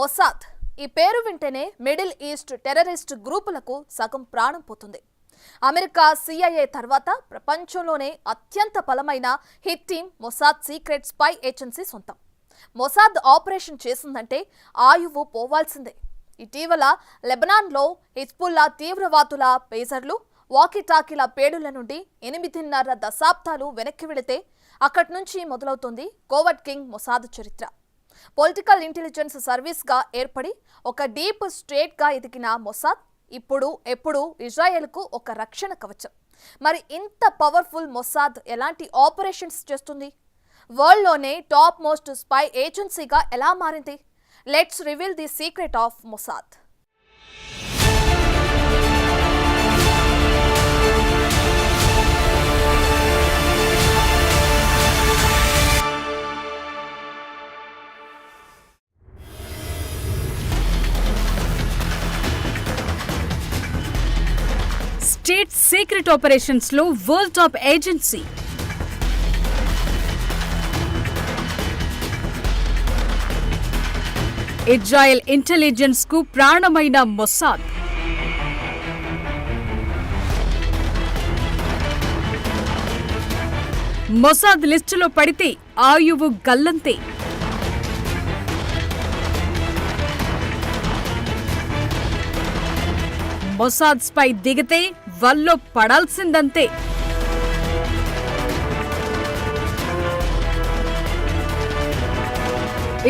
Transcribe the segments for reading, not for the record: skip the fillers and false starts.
Mossad ఈ పేరు వింటేనే మిడిల్ ఈస్ట్ టెర్రరిస్ట్ గ్రూపులకు సగం ప్రాణం పోతుంది. అమెరికా సిఐఏ తర్వాత ప్రపంచంలోనే అత్యంత బలమైన hit team Mossad secret spy agency సొంతం. మొసాద్ ఆపరేషన్ చేసిందంటే ఆయువు పోవాల్సిందే. ఇటీవల లెబనాన్లో హిజ్బుల్లా తీవ్రవాదుల పేజర్లు వాకీటాకీల పేడుల నుండి 8.5 దశాబ్దాలు వెనక్కి వెళితే అక్కడి నుంచి మొదలవుతుంది కోవర్ట్ కింగ్ మొసాద్ చరిత్ర. పొలిటికల్ ఇంటెలిజెన్స్ సర్వీస్గా ఏర్పడి ఒక డీప్ స్టేట్గా ఎదిగిన మొసాద్ ఎప్పుడు ఇజ్రాయెల్కు ఒక రక్షణ కవచం. మరి ఇంత పవర్ఫుల్ మొసాద్ ఎలాంటి ఆపరేషన్స్ చేస్తుంది? వరల్డ్లోనే టాప్ మోస్ట్ స్పై ఏజెన్సీగా ఎలా మారింది? Let's reveal the secret of Mossad. State secret operations లో world top agency. Israel intelligence కు ప్రాణమైన మొసాద్. మొసాద్ లిస్టులో పడితే ఆయువు గల్లంతే. మొసాద్ స్పై దిగితే వల్లో పడాల్సిందంతే.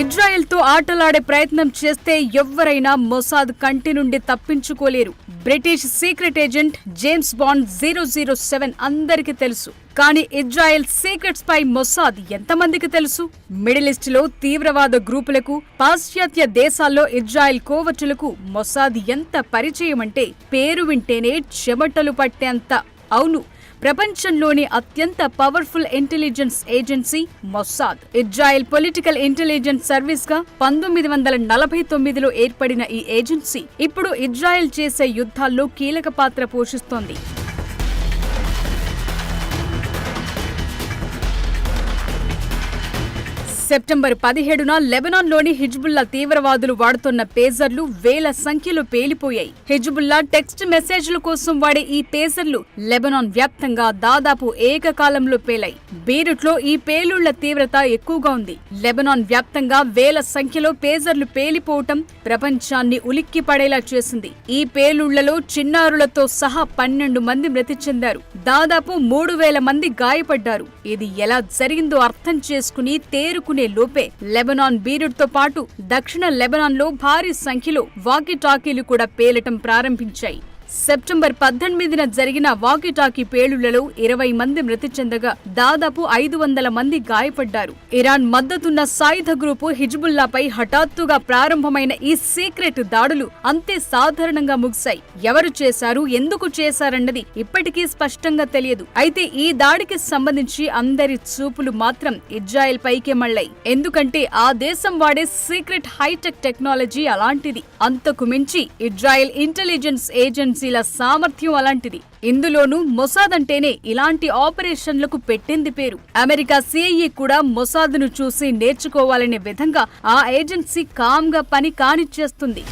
ఇజ్రాయెల్తో ఆటలాడే ప్రయత్నం చేస్తే ఎవ్వరైనా మొసాద్ కంటి నుండి తప్పించుకోలేరు. British secret agent James Bond 007 అందరికీ తెలుసు. కానీ ఇజ్రాయెల్ సీక్రెట్ స్పై మొసాద్ ఎంతమందికి తెలుసు? మిడిల్ ఈస్ట్ లో తీవ్రవాద గ్రూపులకు, పాశ్చాత్య దేశాల్లో ఇజ్రాయెల్ కోవర్టులకు మొసాద్ ఎంత పరిచయం అంటే పేరు వింటేనే చెమటలు పట్టేంత. అవును, ప్రపంచంలోని అత్యంత powerful intelligence agency Mossad. Israel political intelligence service గా 1949లో ఏర్పడిన ఈ ఏజెన్సీ ఇప్పుడు ఇజ్రాయెల్ చేసే యుద్ధాల్లో కీలక పాత్ర పోషిస్తోంది. సెప్టెంబర్ 17న లెబనాన్లోని హిజ్బుల్లా తీవ్రవాదులు వాడుతున్న పేజర్లు వేల సంఖ్యలో పేలిపోయాయి. హిజ్బుల్లా టెక్స్ట్ మెసేజ్ల కోసం వాడే ఈ పేజర్లు లెబనాన్ వ్యాప్తంగా దాదాపు ఏకకాలంలో పేలాయి. బీరుట్లో ఈ పేలుళ్ల తీవ్రత ఎక్కువగా ఉంది. లెబనాన్ వ్యాప్తంగా వేల సంఖ్యలో పేజర్లు పేలిపోవటం ప్రపంచాన్ని ఉలిక్కి పడేలా చేసింది. ఈ పేలుళ్లలో చిన్నారులతో సహా 12 మంది మృతి చెందారు. దాదాపు 3000 మంది గాయపడ్డారు. ఇది ఎలా జరిగిందో అర్థం చేసుకుని తేరుకునే లోపే లెబనాన్ బీరుట్తో పాటు దక్షిణ లెబనాన్లో భారీ సంఖ్యలో వాకీటాకీలు కూడా పేలటం ప్రారంభించాయి. సెప్టెంబర్ 18న జరిగిన వాకీటాకీ పేలుళ్లలో 20 మంది మృతి చెందగా దాదాపు 500 మంది గాయపడ్డారు. ఇరాన్ మద్దతున్న సాయుధ గ్రూపు హిజ్బుల్లాపై హఠాత్తుగా ప్రారంభమైన ఈ సీక్రెట్ దాడులు అంతే సాధారణంగా ముగిశాయి. ఎవరు చేశారు, ఎందుకు చేశారన్నది ఇప్పటికీ స్పష్టంగా తెలియదు. అయితే ఈ దాడికి సంబంధించి అందరి చూపులు మాత్రం ఇజ్రాయెల్ పైకే మళ్లాయి. ఎందుకంటే ఆ దేశం వాడే సీక్రెట్ హైటెక్ టెక్నాలజీ అలాంటిది. అంతకు మించి ఇజ్రాయెల్ ఇంటెలిజెన్స్ ఏజెన్సీ సామర్థ్యం అలాంటిది. ఇందులోనూ మొసాద్ అంటేనే ఇలాంటి ఆపరేషన్లకు పెట్టింది పేరు. అమెరికా సిఐఏ కూడా మొసాద్ను చూసి నేర్చుకోవాలనే విధంగా ఆ ఏజెన్సీ కామ్గా పని కానిచ్చేస్తుంది.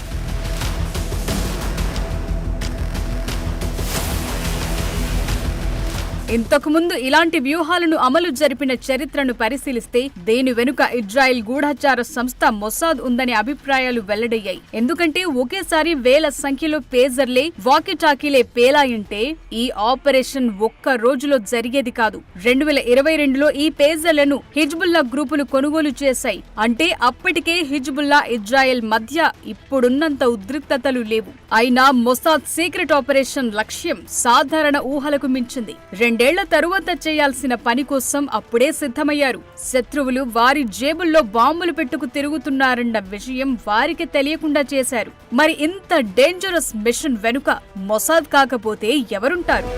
ఇంతకుముందు ఇలాంటి వ్యూహాలను అమలు జరిపిన చరిత్రను పరిశీలిస్తే దేని వెనుక ఇజ్రాయెల్ గూఢచార సంస్థ మొసాద్ ఉందనే అభిప్రాయాలు వెల్లడయ్యాయి. ఎందుకంటే ఒకేసారి వేల సంఖ్యలో పేజర్లే, వాకీటాకీలే పేలాయంటే ఈ ఆపరేషన్ ఒక్క రోజులో జరిగేది కాదు. 2022లో ఈ పేజర్లను హిజ్బుల్లా గ్రూపులు కొనుగోలు చేశాయి. అంటే అప్పటికే హిజ్బుల్లా, ఇజ్రాయెల్ మధ్య ఇప్పుడున్నంత ఉద్రిక్తతలు లేవు. అయినా మొసాద్ సీక్రెట్ ఆపరేషన్ లక్ష్యం సాధారణ ఊహలకు మించింది. 2 ఏళ్ల తరువాత చేయాల్సిన పని కోసం అప్పుడే సిద్ధమయ్యారు. శత్రువులు వారి జేబుల్లో బాంబులు పెట్టుకు తిరుగుతున్నారన్న విషయం వారికి తెలియకుండా చేశారు. మరి ఇంత డేంజరస్ మిషన్ వెనుక మొసాద్ కాకపోతే ఎవరుంటారు?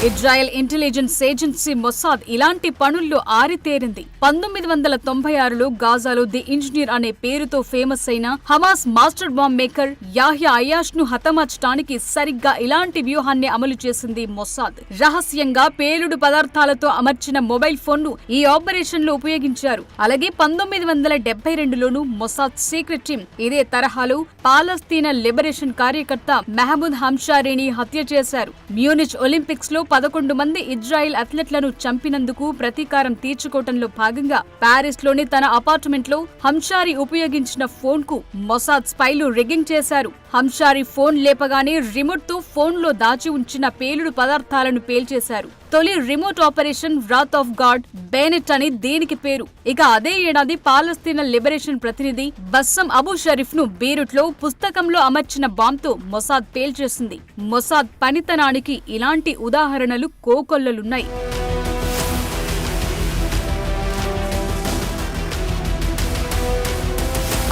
ఇజ్రాయెల్ ఇంటెలిజెన్స్ ఏజెన్సీ మొసాద్ ఇలాంటి పనుల్లో ఆరితేరింది. 1996లో గాజాలో ది ఇంజనీర్ అనే పేరుతో ఫేమస్ అయిన Hamas master bomb maker Yahya Ayyash ను హతమార్చడానికి సరిగ్గా ఇలాంటి వ్యూహాన్ని అమలు చేసింది మొసాద్. రహస్యంగా పేలుడు పదార్థాలతో అమర్చిన మొబైల్ ఫోన్ ను ఈ ఆపరేషన్ లో ఉపయోగించారు. అలాగే 1972లోనూ మొసాద్ సీక్రెట్ టీం ఇదే తరహాలో పాలస్తీనా లిబరేషన్ కార్యకర్త మెహమూద్ హంషారీని హత్య చేశారు. మ్యూనిచ్ ఒలింపిక్స్ లో 11 మంది ఇజ్రాయెల్ అథ్లెట్లను చంపినందుకు ప్రతీకారం తీర్చుకోవటంలో భాగంగా పారిస్ లోని తన అపార్ట్మెంట్ లో హంషారీ ఉపయోగించిన ఫోన్ కు మొసాద్ స్పైలు రిగ్గింగ్ చేశారు. హంషారీ ఫోన్ లేపగానే రిమోట్ తో ఫోన్ లో దాచి ఉంచిన పేలుడు పదార్థాలను పేల్చేశారు. తొలి remote operation wrath of God Bennett అని దీనికి పేరు. ఇక అదే ఏడాది పాలస్తీనా లిబరేషన్ ప్రతినిధి బస్సం అబూ షరీఫ్ ను బీరుట్ లో పుస్తకంలో అమర్చిన బాంబ్ తో మొసాద్ పేల్చేసింది. మొసాద్ పనితనానికి ఇలాంటి ఉదాహరణలు కోకొల్లలున్నాయి.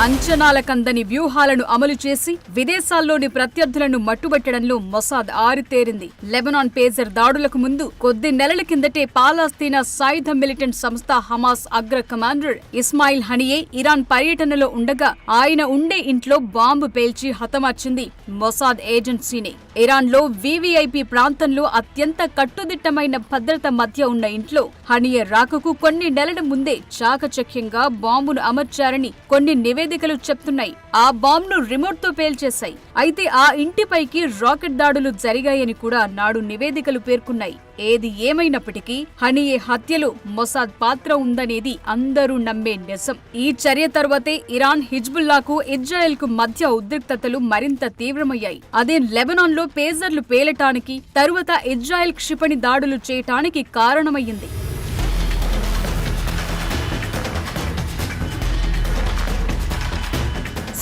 అంచనాలకందని వ్యూహాలను అమలు చేసి విదేశాల్లోని ప్రత్యర్థులను మట్టుబెట్టడంలో మొసాద్ ఆరితేరింది. లెబనాన్ పేజర్ దాడులకు ముందు కొద్ది నెలల కిందటే పాలస్తీనా సాయుధ మిలిటెంట్ సంస్థ హమాస్ అగ్ర కమాండర్ ఇస్మాయిల్ హనియే ఇరాన్ పర్యటనలో ఉండగా ఆయన ఉండే ఇంట్లో బాంబు పేల్చి హతమార్చింది మొసాద్ ఏజెన్సీనే. ఇరాన్ లో వివిఐపి ప్రాంతంలో అత్యంత కట్టుదిట్టమైన భద్రత మధ్య ఉన్న ఇంట్లో హనియే రాకకు కొన్ని నెలల ముందే చాకచక్యంగా బాంబును అమర్చారని కొన్ని నివేదికలు చెప్తున్నాయి. ఆ బాంబును రిమోట్ తో పేల్చేశాయి. అయితే ఆ ఇంటిపైకి రాకెట్ దాడులు జరిగాయని కూడా నాడు నివేదికలు పేర్కొన్నాయి. ఏది ఏమైనప్పటికీ హనియే హత్యలో మొసాద్ పాత్ర ఉందనేది అందరూ నమ్మే నిజం. ఈ చర్య తర్వాతే ఇరాన్ హిజ్బుల్లాకు ఇజ్రాయెల్ కు మధ్య ఉద్రిక్తతలు మరింత తీవ్రమయ్యాయి. అదే లెబనాన్ లో పేజర్లు పేలటానికి తరువాత ఇజ్రాయెల్ క్షిపణి దాడులు చేయటానికి కారణమయ్యింది.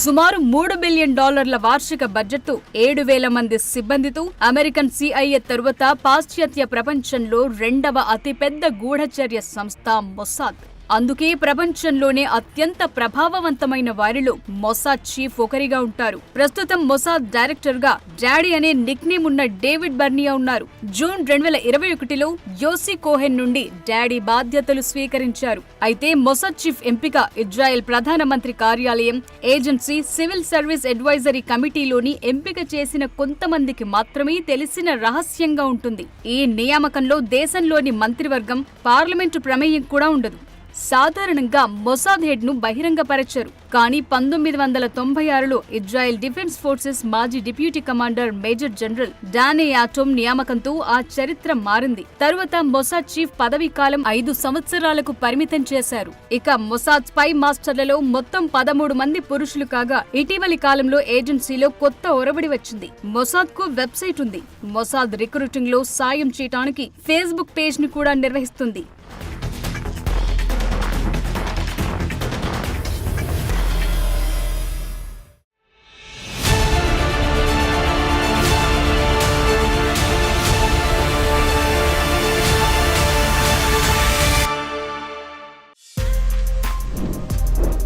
సుమారు $3 బిలియన్ వార్షిక బడ్జెట్తో 7,000 మంది సిబ్బందితో అమెరికన్ CIA తరువాత పాశ్చాత్య ప్రపంచంలో రెండవ అతిపెద్ద గూఢచర్య సంస్థ మొసాద్. అందుకే ప్రపంచంలోనే అత్యంత ప్రభావవంతమైన వారిలో మొసాద్ చీఫ్ ఒకరిగా ఉంటారు. ప్రస్తుతం మొసాద్ డైరెక్టర్ గా డాడీ అనే నిక్ నేమ్ ఉన్న డేవిడ్ బర్నియా ఉన్నారు. జూన్ 2021లో యోసి కోహెన్ నుండి డాడీ బాధ్యతలు స్వీకరించారు. అయితే మొసాద్ చీఫ్ ఎంపిక ఇజ్రాయెల్ ప్రధానమంత్రి కార్యాలయం, ఏజెన్సీ, సివిల్ సర్వీస్ అడ్వైజరీ కమిటీలోని ఎంపిక చేసిన కొంతమందికి మాత్రమే తెలిసిన రహస్యంగా ఉంటుంది. ఈ నియామకంలో దేశంలోని మంత్రివర్గం, పార్లమెంటు ప్రమేయం కూడా ఉండదు. సాధారణంగా మొసాద్ హెడ్ ను బహిరంగపరచరు. కానీ 1996లో ఇజ్రాయెల్ డిఫెన్స్ ఫోర్సెస్ మాజీ డిప్యూటీ కమాండర్ మేజర్ జనరల్ డానే యాటోమ్ నియామకంతో ఆ చరిత్ర మారింది. తరువాత మొసాద్ చీఫ్ పదవీ కాలం 5 సంవత్సరాలకు పరిమితం చేశారు. ఇక మొసాద్ స్పై మాస్టర్లలో మొత్తం 13 మంది పురుషులు కాగా ఇటీవలి కాలంలో ఏజెన్సీలో కొత్త ఒరబడి వచ్చింది. మొసాద్ కు వెబ్సైట్ ఉంది. మొసాద్ రిక్రూటింగ్ లో సాయం చేయడానికి ఫేస్బుక్ పేజ్ ని కూడా నిర్వహిస్తుంది.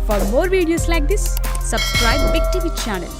For more videos like this, subscribe Big TV channel.